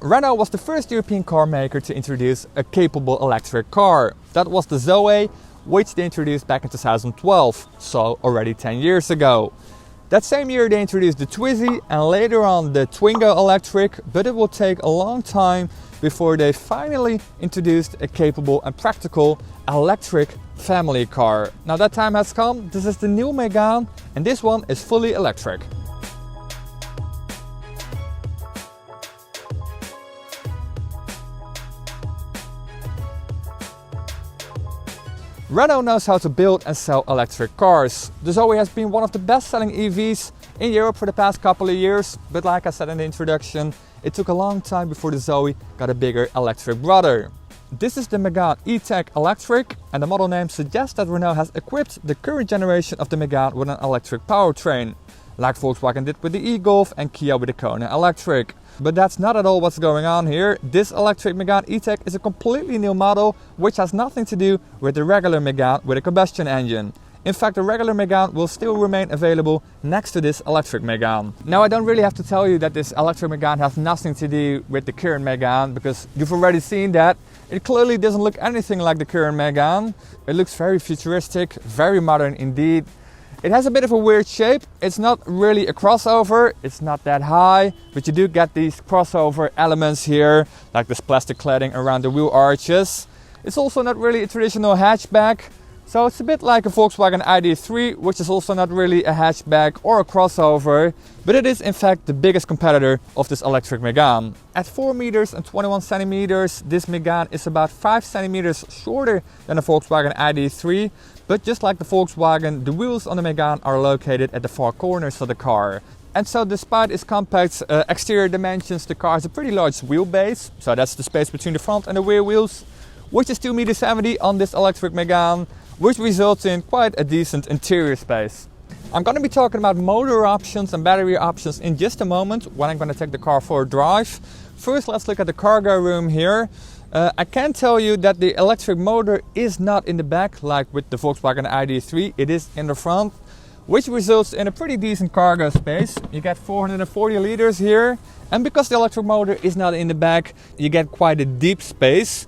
Renault was the first European car maker to introduce a capable electric car. That was the Zoe, which they introduced back in 2012, so already 10 years ago. That same year they introduced the Twizy and later on the Twingo electric, but it will take a long time before they finally introduced a capable and practical electric family car. Now that time has come. This is the new Megane and this one is fully electric. Renault knows how to build and sell electric cars. The Zoe has been one of the best-selling EVs in Europe for the past couple of years, but like I said in the introduction, it took a long time before the Zoe got a bigger electric brother. This is the Megane E-Tech Electric, and the model name suggests that Renault has equipped the current generation of the Megane with an electric powertrain, like Volkswagen did with the e-Golf and Kia with the Kona Electric. But that's not at all what's going on here. This electric Megane E-Tech is a completely new model which has nothing to do with the regular Megane with a combustion engine. In fact, the regular Megane will still remain available next to this electric Megane. Now I don't really have to tell you that this electric Megane has nothing to do with the current Megane, because you've already seen that. It clearly doesn't look anything like the current Megane. It looks very futuristic, very modern indeed. It has a bit of a weird shape. It's not really a crossover, it's not that high, but you do get these crossover elements here, like this plastic cladding around the wheel arches. It's also not really a traditional hatchback, so it's a bit like a Volkswagen ID.3, which is also not really a hatchback or a crossover, but it is in fact the biggest competitor of this electric Megane. At 4 meters and 21 centimeters, this Megane is about 5 centimeters shorter than a Volkswagen ID.3, but just like the Volkswagen, the wheels on the Megane are located at the far corners of the car. And so despite its compact exterior dimensions, the car has a pretty large wheelbase, so that's the space between the front and the rear wheels, which is 2.70 meters on this electric Megane, which results in quite a decent interior space. I'm going to be talking about motor options and battery options in just a moment when I'm going to take the car for a drive. First, let's look at the cargo room here. I can tell you that the electric motor is not in the back like with the Volkswagen ID.3, it is in the front, which results in a pretty decent cargo space. You get 440 liters here, and because the electric motor is not in the back, you get quite a deep space,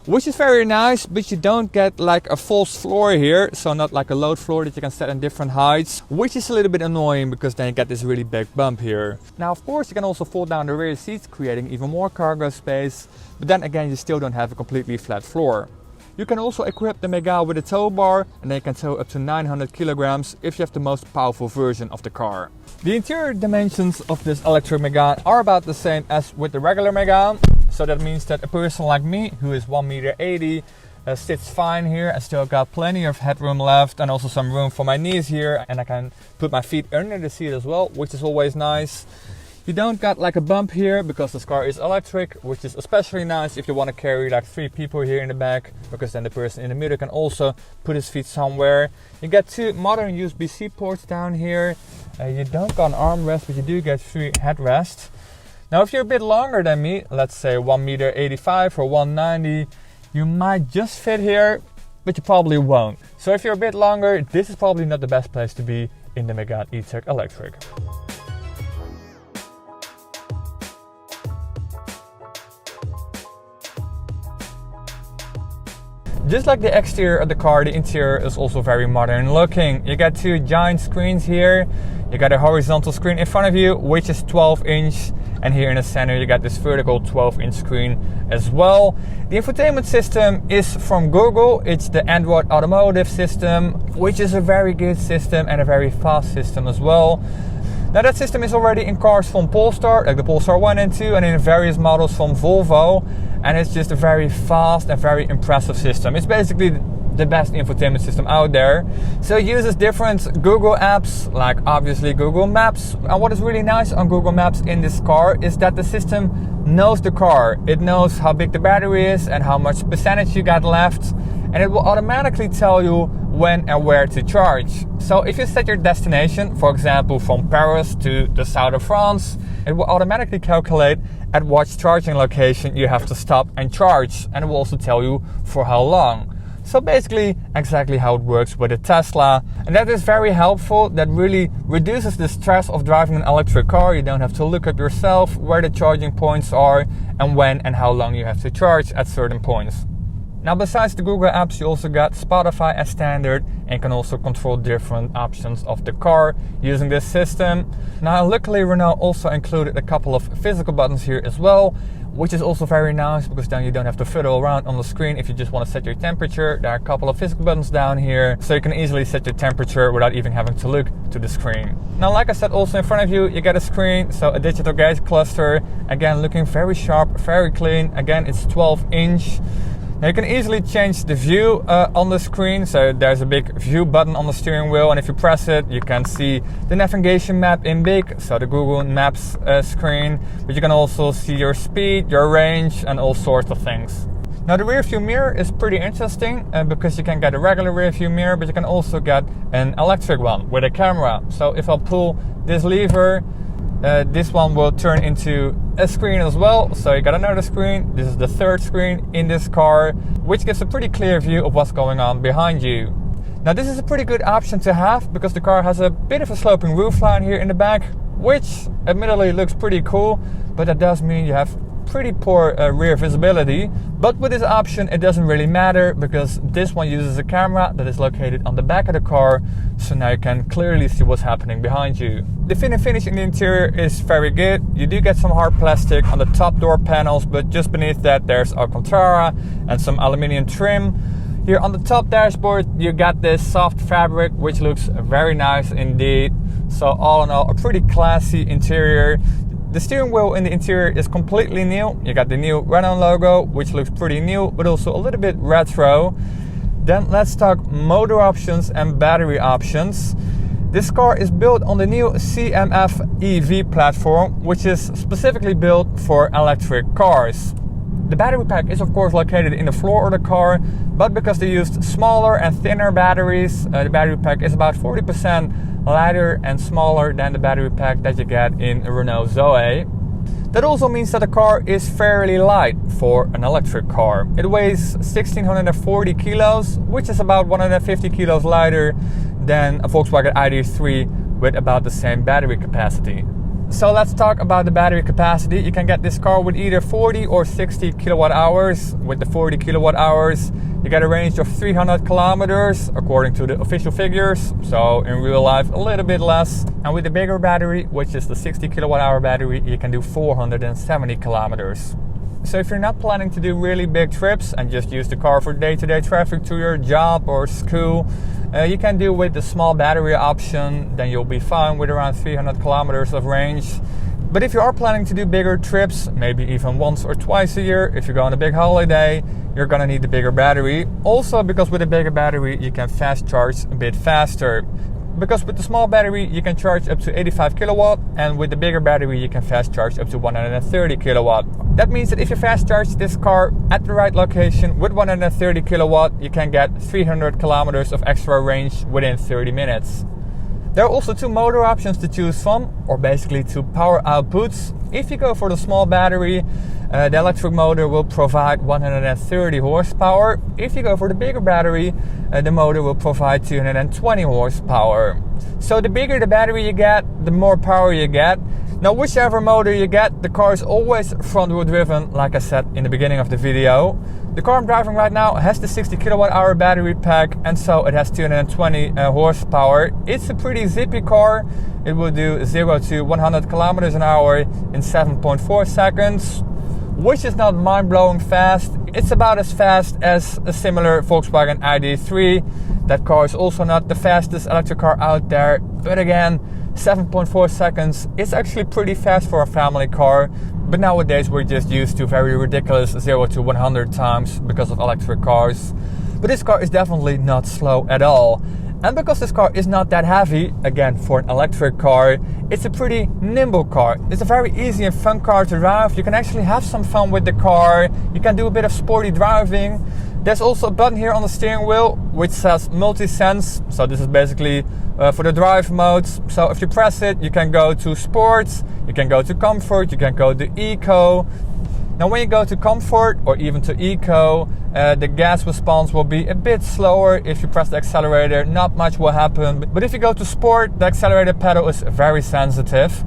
which is very nice, but you don't get like a false floor here, so not like a load floor that you can set in different heights, which is a little bit annoying because then you get this really big bump here. Now of course you can also fold down the rear seats, creating even more cargo space, but then again you still don't have a completely flat floor. You can also equip the Megane with a tow bar, and they can tow up to 900 kilograms if you have the most powerful version of the car. The interior dimensions of this electric Megane are about the same as with the regular Megane. So that means that a person like me, who is 1.80 meters, sits fine here. I still got plenty of headroom left and also some room for my knees here, and I can put my feet under the seat as well, which is always nice. You don't got like a bump here because this car is electric, which is especially nice if you want to carry like 3 people here in the back, because then the person in the middle can also put his feet somewhere. You get 2 modern USB-C ports down here. You don't got an armrest, but you do get 3 headrests. Now if you're a bit longer than me, let's say 1.85 meters or 1.90, you might just fit here, but you probably won't. So if you're a bit longer, this is probably not the best place to be in the Megane E-Tech Electric. Just like the exterior of the car, the interior is also very modern looking. You got 2 giant screens here. You got a horizontal screen in front of you, which is 12-inch. And here in the center you got this vertical 12-inch screen as well. The infotainment system is from Google. It's the Android Automotive system, which is a very good system and a very fast system as well. Now that system is already in cars from Polestar, like the Polestar 1 and 2, and in various models from Volvo. And it's just a very fast and very impressive system. It's basically the best infotainment system out there. So it uses different Google apps, like obviously Google Maps. And what is really nice on Google Maps in this car is that the system knows the car. It knows how big the battery is and how much percentage you got left. And it will automatically tell you when and where to charge. So if you set your destination, for example from Paris to the south of France, it will automatically calculate at what charging location you have to stop and charge, and it will also tell you for how long. So basically exactly how it works with a Tesla. And that is very helpful. That really reduces the stress of driving an electric car. You don't have to look up yourself where the charging points are and when and how long you have to charge at certain points. Now besides the Google apps, you also got Spotify as standard and can also control different options of the car using this system. Now luckily Renault also included a couple of physical buttons here as well, which is also very nice because then you don't have to fiddle around on the screen. If you just want to set your temperature, there are a couple of physical buttons down here, so you can easily set your temperature without even having to look to the screen. Now like I said, also in front of you, you get a screen, so a digital gauge cluster, again looking very sharp, very clean. Again, it's 12-inch. Now you can easily change the view on the screen, so there's a big view button on the steering wheel, and if you press it you can see the navigation map in big, so the Google Maps screen, but you can also see your speed, your range and all sorts of things. Now the rear view mirror is pretty interesting because you can get a regular rear view mirror, but you can also get an electric one with a camera. So if I pull this lever, this one will turn into a screen as well. So you got another screen. This is the third screen in this car, which gives a pretty clear view of what's going on behind you. Now this is a pretty good option to have because the car has a bit of a sloping roofline here in the back, which admittedly looks pretty cool, but that does mean you have pretty poor rear visibility. But with this option it doesn't really matter because this one uses a camera that is located on the back of the car, so now you can clearly see what's happening behind you. The fit and finish in the interior is very good. You do get some hard plastic on the top door panels, but just beneath that there's Alcantara and some aluminium trim. Here on the top dashboard you got this soft fabric which looks very nice indeed. So all in all, a pretty classy interior. The steering wheel in the interior is completely new. You got the new Renault logo, which looks pretty new, but also a little bit retro. Then let's talk motor options and battery options. This car is built on the new CMF EV platform, which is specifically built for electric cars. The battery pack is of course located in the floor of the car, but because they used smaller and thinner batteries, the battery pack is about 40% lighter and smaller than the battery pack that you get in a Renault Zoe. That also means that the car is fairly light for an electric car. It weighs 1640 kilos, which is about 150 kilos lighter than a Volkswagen ID.3 with about the same battery capacity. So let's talk about the battery capacity. You can get this car with either 40 or 60 kilowatt hours. With the 40 kilowatt hours, you get a range of 300 kilometers according to the official figures. So in real life, a little bit less. And with the bigger battery, which is the 60 kilowatt hour battery, you can do 470 kilometers. So if you're not planning to do really big trips and just use the car for day-to-day traffic to your job or school, you can do with the small battery option, then you'll be fine with around 300 kilometers of range. But if you are planning to do bigger trips, maybe even once or twice a year, if you go on a big holiday, you're gonna need the bigger battery. Also because with a bigger battery, you can fast charge a bit faster. Because with the small battery you can charge up to 85 kilowatt, and with the bigger battery you can fast charge up to 130 kilowatt. That means that if you fast charge this car at the right location with 130 kilowatt, you can get 300 kilometers of extra range within 30 minutes. There are also two motor options to choose from, or basically two power outputs. If you go for the small battery, the electric motor will provide 130 horsepower. If you go for the bigger battery, the motor will provide 220 horsepower. So the bigger the battery you get, the more power you get. Now whichever motor you get, the car is always front-wheel driven, like I said in the beginning of the video. The car I'm driving right now has the 60 kilowatt hour battery pack, and so it has 220 horsepower. It's a pretty zippy car. It will do 0 to 100 kilometers an hour in 7.4 seconds, which is not mind-blowing fast. It's about as fast as a similar Volkswagen ID.3. That car is also not the fastest electric car out there, but again, 7.4 seconds is actually pretty fast for a family car. But nowadays we're just used to very ridiculous 0 to 100 times because of electric cars. But this car is definitely not slow at all. And because this car is not that heavy, again for an electric car, it's a pretty nimble car. It's a very easy and fun car to drive. You can actually have some fun with the car. You can do a bit of sporty driving. There's also a button here on the steering wheel which says multi-sense. So this is basically for the drive modes. So if you press it, you can go to sports, you can go to comfort, you can go to eco. Now when you go to comfort or even to eco, the gas response will be a bit slower. If you press the accelerator, not much will happen. But if you go to sport, the accelerator pedal is very sensitive.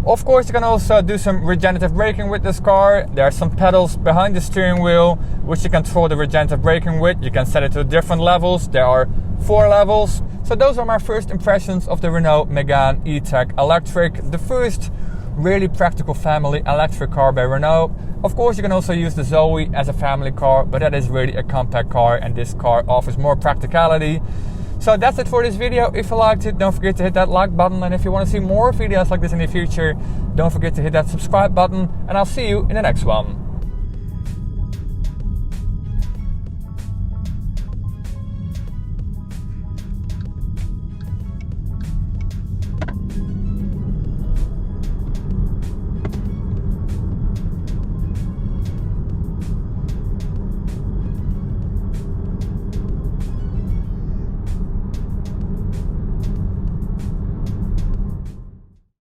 Of course, you can also do some regenerative braking with this car. There are some pedals behind the steering wheel which you control the regenerative braking with. You can set it to different levels. There are 4 levels. So those are my first impressions of the Renault Megane E-Tech Electric, the first really practical family electric car by Renault. Of course, you can also use the Zoe as a family car, but that is really a compact car, and this car offers more practicality. So that's it for this video. If you liked it, don't forget to hit that like button, and if you want to see more videos like this in the future, don't forget to hit that subscribe button, and I'll see you in the next one.